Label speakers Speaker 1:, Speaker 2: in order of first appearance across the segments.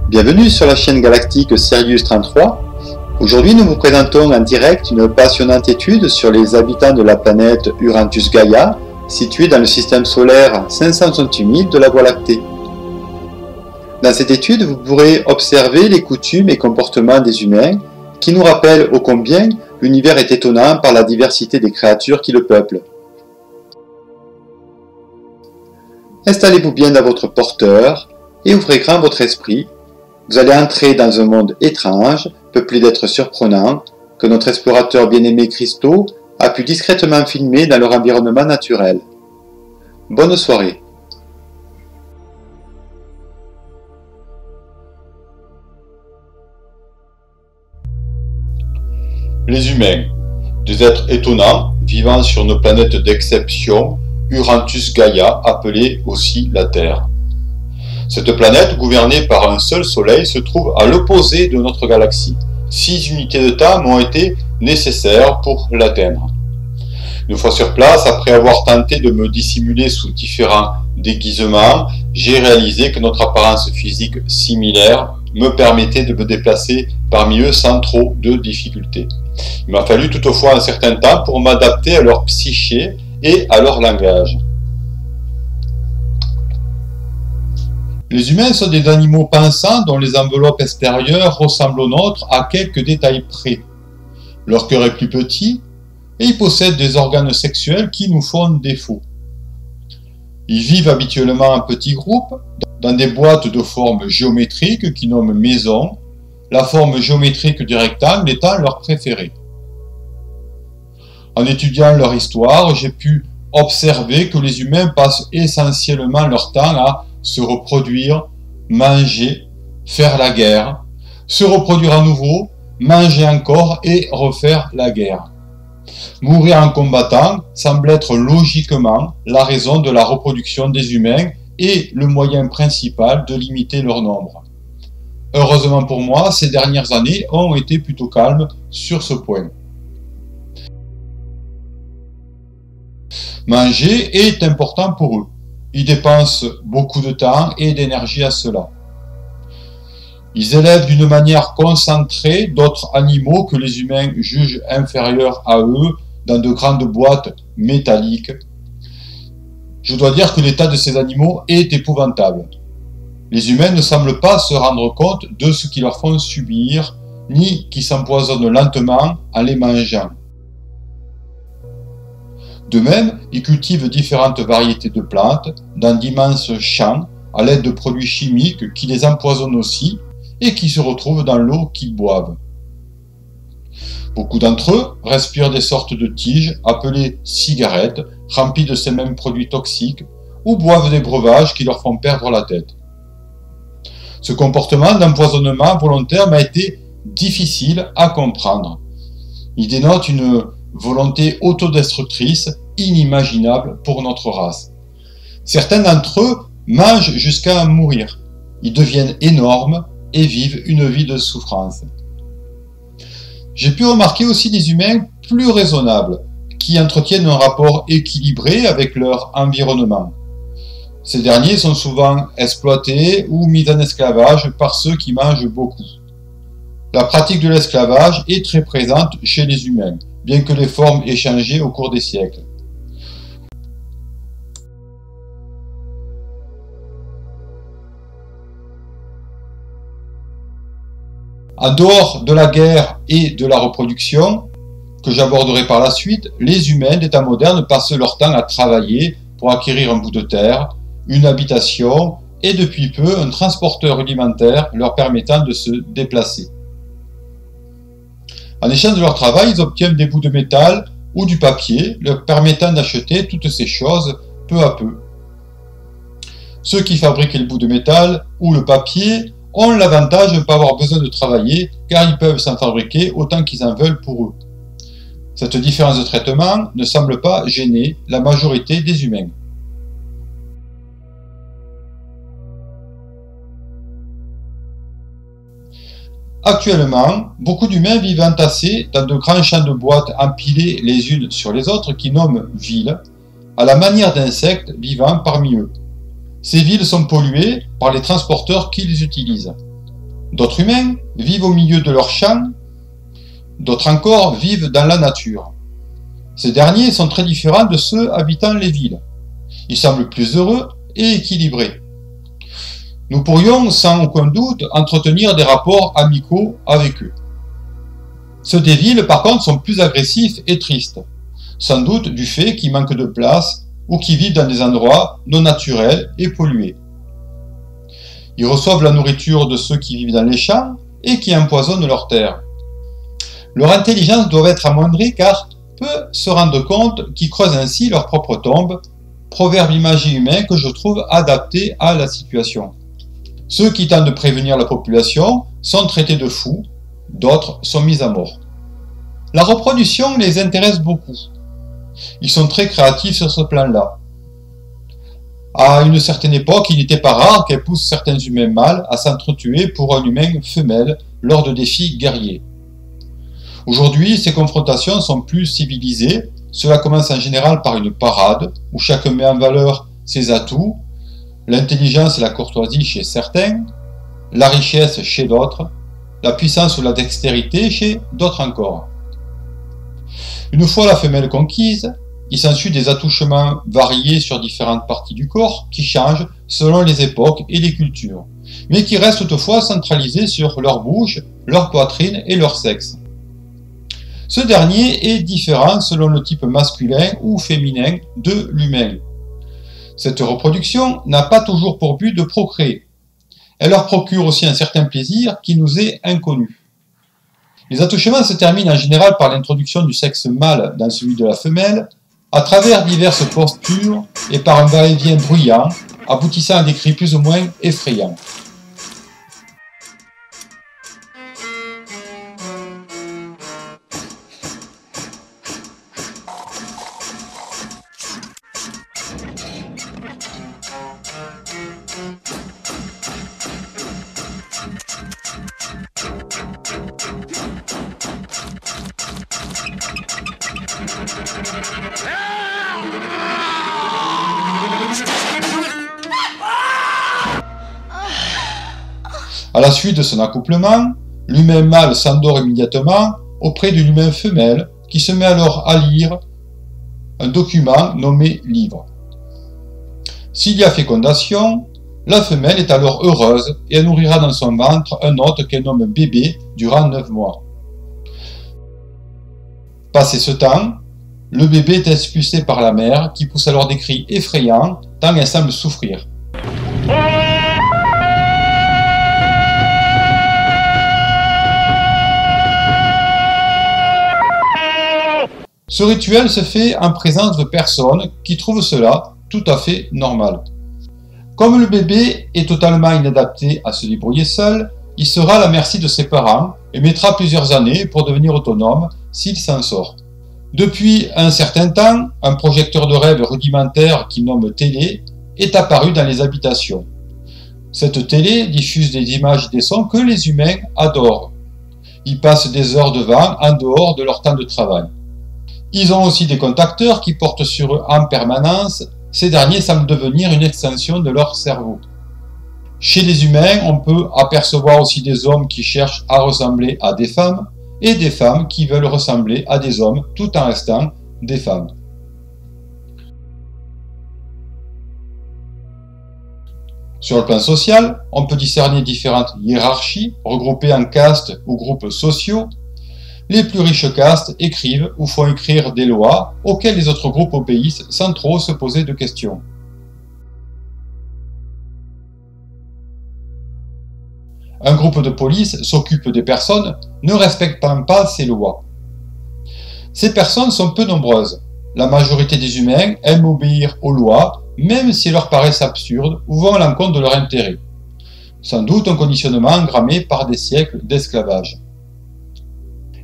Speaker 1: Bienvenue sur la chaîne galactique Sirius 33. Aujourd'hui, nous vous présentons en direct une passionnante étude sur les habitants de la planète Urantus Gaia, située dans le système solaire 568 000 de la Voie lactée. Dans cette étude, vous pourrez observer les coutumes et comportements des humains qui nous rappellent ô combien l'univers est étonnant par la diversité des créatures qui le peuplent. Installez-vous bien dans votre porteur et ouvrez grand votre esprit. Vous allez entrer dans un monde étrange, peuplé d'êtres surprenants, que notre explorateur bien-aimé Christo a pu discrètement filmer dans leur environnement naturel. Bonne soirée.
Speaker 2: Les humains, des êtres étonnants, vivant sur une planète d'exception, Urantus Gaia, appelée aussi la Terre. Cette planète, gouvernée par un seul soleil, se trouve à l'opposé de notre galaxie. 6 unités de temps m'ont été nécessaires pour l'atteindre. Une fois sur place, après avoir tenté de me dissimuler sous différents déguisements, j'ai réalisé que notre apparence physique similaire me permettait de me déplacer parmi eux sans trop de difficultés. Il m'a fallu toutefois un certain temps pour m'adapter à leur psyché et à leur langage. Les humains sont des animaux pensants dont les enveloppes extérieures ressemblent aux nôtres à quelques détails près. Leur cœur est plus petit et ils possèdent des organes sexuels qui nous font défaut. Ils vivent habituellement en petits groupes, dans des boîtes de forme géométrique qu'ils nomment maisons, la forme géométrique du rectangle étant leur préférée. En étudiant leur histoire, j'ai pu observer que les humains passent essentiellement leur temps à se reproduire, manger, faire la guerre, se reproduire à nouveau, manger encore et refaire la guerre. Mourir en combattant semble être logiquement la raison de la reproduction des humains et le moyen principal de limiter leur nombre. Heureusement pour moi, ces dernières années ont été plutôt calmes sur ce point. Manger est important pour eux. Ils dépensent beaucoup de temps et d'énergie à cela. Ils élèvent d'une manière concentrée d'autres animaux que les humains jugent inférieurs à eux dans de grandes boîtes métalliques. Je dois dire que l'état de ces animaux est épouvantable. Les humains ne semblent pas se rendre compte de ce qu'ils leur font subir, ni qu'ils s'empoisonnent lentement en les mangeant. De même, ils cultivent différentes variétés de plantes dans d'immenses champs à l'aide de produits chimiques qui les empoisonnent aussi et qui se retrouvent dans l'eau qu'ils boivent. Beaucoup d'entre eux respirent des sortes de tiges appelées cigarettes remplies de ces mêmes produits toxiques ou boivent des breuvages qui leur font perdre la tête. Ce comportement d'empoisonnement volontaire m'a été difficile à comprendre. Il dénote une volonté autodestructrice inimaginable pour notre race. Certains d'entre eux mangent jusqu'à mourir. Ils deviennent énormes et vivent une vie de souffrance. J'ai pu remarquer aussi des humains plus raisonnables, qui entretiennent un rapport équilibré avec leur environnement. Ces derniers sont souvent exploités ou mis en esclavage par ceux qui mangent beaucoup. La pratique de l'esclavage est très présente chez les humains, bien que les formes aient changé au cours des siècles. En dehors de la guerre et de la reproduction, que j'aborderai par la suite, les humains des temps modernes passent leur temps à travailler pour acquérir un bout de terre, une habitation et depuis peu un transporteur rudimentaire leur permettant de se déplacer. En échange de leur travail, ils obtiennent des bouts de métal ou du papier, leur permettant d'acheter toutes ces choses peu à peu. Ceux qui fabriquent les bouts de métal ou le papier ont l'avantage de ne pas avoir besoin de travailler car ils peuvent s'en fabriquer autant qu'ils en veulent pour eux. Cette différence de traitement ne semble pas gêner la majorité des humains. Actuellement, beaucoup d'humains vivent entassés dans de grands champs de boîtes empilés les unes sur les autres qui nomment villes, à la manière d'insectes vivant parmi eux. Ces villes sont polluées par les transporteurs qu'ils utilisent. D'autres humains vivent au milieu de leurs champs, d'autres encore vivent dans la nature. Ces derniers sont très différents de ceux habitant les villes. Ils semblent plus heureux et équilibrés. Nous pourrions sans aucun doute entretenir des rapports amicaux avec eux. Ceux des villes, par contre, sont plus agressifs et tristes, sans doute du fait qu'ils manquent de place ou qu'ils vivent dans des endroits non naturels et pollués. Ils reçoivent la nourriture de ceux qui vivent dans les champs et qui empoisonnent leurs terres. Leur intelligence doit être amoindrie car peu se rendent compte qu'ils creusent ainsi leur propre tombe, proverbe imagé humain que je trouve adapté à la situation. Ceux qui tentent de prévenir la population sont traités de fous, d'autres sont mis à mort. La reproduction les intéresse beaucoup. Ils sont très créatifs sur ce plan-là. À une certaine époque, il n'était pas rare qu'elles poussent certains humains mâles à s'entretuer pour un humain femelle lors de défis guerriers. Aujourd'hui, ces confrontations sont plus civilisées. Cela commence en général par une parade où chacun met en valeur ses atouts, l'intelligence et la courtoisie chez certains, la richesse chez d'autres, la puissance ou la dextérité chez d'autres encore. Une fois la femelle conquise, il s'ensuit des attouchements variés sur différentes parties du corps qui changent selon les époques et les cultures, mais qui restent toutefois centralisés sur leur bouche, leur poitrine et leur sexe. Ce dernier est différent selon le type masculin ou féminin de l'humain. Cette reproduction n'a pas toujours pour but de procréer. Elle leur procure aussi un certain plaisir qui nous est inconnu. Les attouchements se terminent en général par l'introduction du sexe mâle dans celui de la femelle, à travers diverses postures et par un va-et-vient bruyant, aboutissant à des cris plus ou moins effrayants. À la suite de son accouplement, l'humain mâle s'endort immédiatement auprès de l'humain femelle qui se met alors à lire un document nommé livre. S'il y a fécondation, la femelle est alors heureuse et elle nourrira dans son ventre un hôte qu'elle nomme bébé durant 9 mois. Passé ce temps, le bébé est expulsé par la mère qui pousse alors des cris effrayants tant elle semble souffrir. Ce rituel se fait en présence de personnes qui trouvent cela tout à fait normal. Comme le bébé est totalement inadapté à se débrouiller seul, il sera à la merci de ses parents et mettra plusieurs années pour devenir autonome s'il s'en sort. Depuis un certain temps, un projecteur de rêve rudimentaire qu'il nomme télé est apparu dans les habitations. Cette télé diffuse des images et des sons que les humains adorent. Ils passent des heures devant en dehors de leur temps de travail. Ils ont aussi des contacteurs qui portent sur eux en permanence. Ces derniers semblent devenir une extension de leur cerveau. Chez les humains, on peut apercevoir aussi des hommes qui cherchent à ressembler à des femmes et des femmes qui veulent ressembler à des hommes tout en restant des femmes. Sur le plan social, on peut discerner différentes hiérarchies regroupées en castes ou groupes sociaux. Les plus riches castes écrivent ou font écrire des lois auxquelles les autres groupes obéissent sans trop se poser de questions. Un groupe de police s'occupe des personnes ne respectant pas ces lois. Ces personnes sont peu nombreuses. La majorité des humains aiment obéir aux lois, même si elles leur paraissent absurdes ou vont à l'encontre de leur intérêt. Sans doute un conditionnement engrammé par des siècles d'esclavage.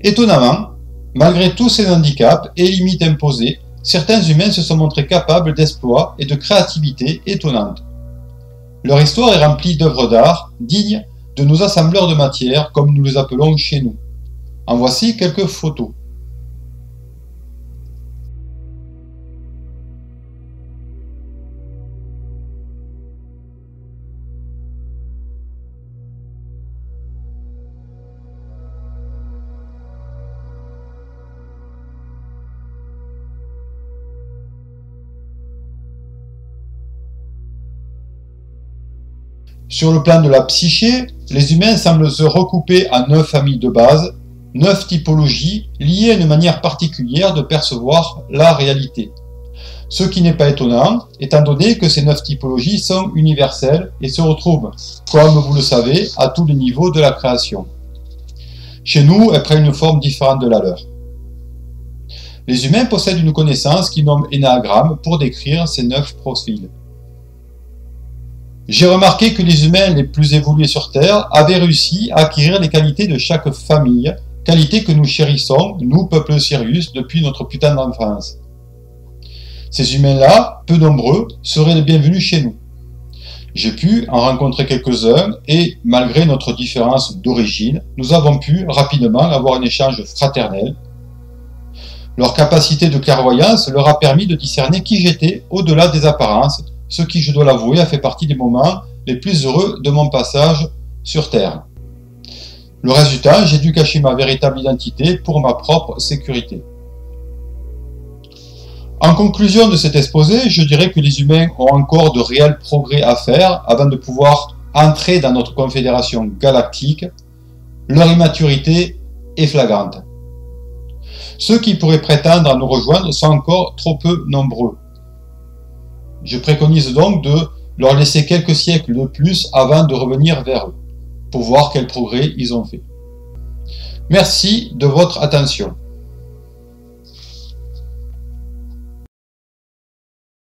Speaker 2: Étonnamment, malgré tous ces handicaps et limites imposées, certains humains se sont montrés capables d'exploits et de créativité étonnantes. Leur histoire est remplie d'œuvres d'art dignes de nos assembleurs de matière, comme nous les appelons chez nous. En voici quelques photos. Sur le plan de la psyché, les humains semblent se recouper en 9 familles de base, 9 typologies liées à une manière particulière de percevoir la réalité. Ce qui n'est pas étonnant, étant donné que ces 9 typologies sont universelles et se retrouvent, comme vous le savez, à tous les niveaux de la création. Chez nous, elles prennent une forme différente de la leur. Les humains possèdent une connaissance qu'ils nomment énéagramme pour décrire ces 9 profils. J'ai remarqué que les humains les plus évolués sur Terre avaient réussi à acquérir les qualités de chaque famille, qualités que nous chérissons, nous, peuple de Sirius, depuis notre putain d'enfance. Ces humains-là, peu nombreux, seraient les bienvenus chez nous. J'ai pu en rencontrer quelques-uns et, malgré notre différence d'origine, nous avons pu rapidement avoir un échange fraternel. Leur capacité de clairvoyance leur a permis de discerner qui j'étais au-delà des apparences, ce qui, je dois l'avouer, a fait partie des moments les plus heureux de mon passage sur Terre. Le reste du temps, j'ai dû cacher ma véritable identité pour ma propre sécurité. En conclusion de cet exposé, je dirais que les humains ont encore de réels progrès à faire avant de pouvoir entrer dans notre confédération galactique. Leur immaturité est flagrante. Ceux qui pourraient prétendre à nous rejoindre sont encore trop peu nombreux. Je préconise donc de leur laisser quelques siècles de plus avant de revenir vers eux, pour voir quels progrès ils ont fait. Merci de votre attention.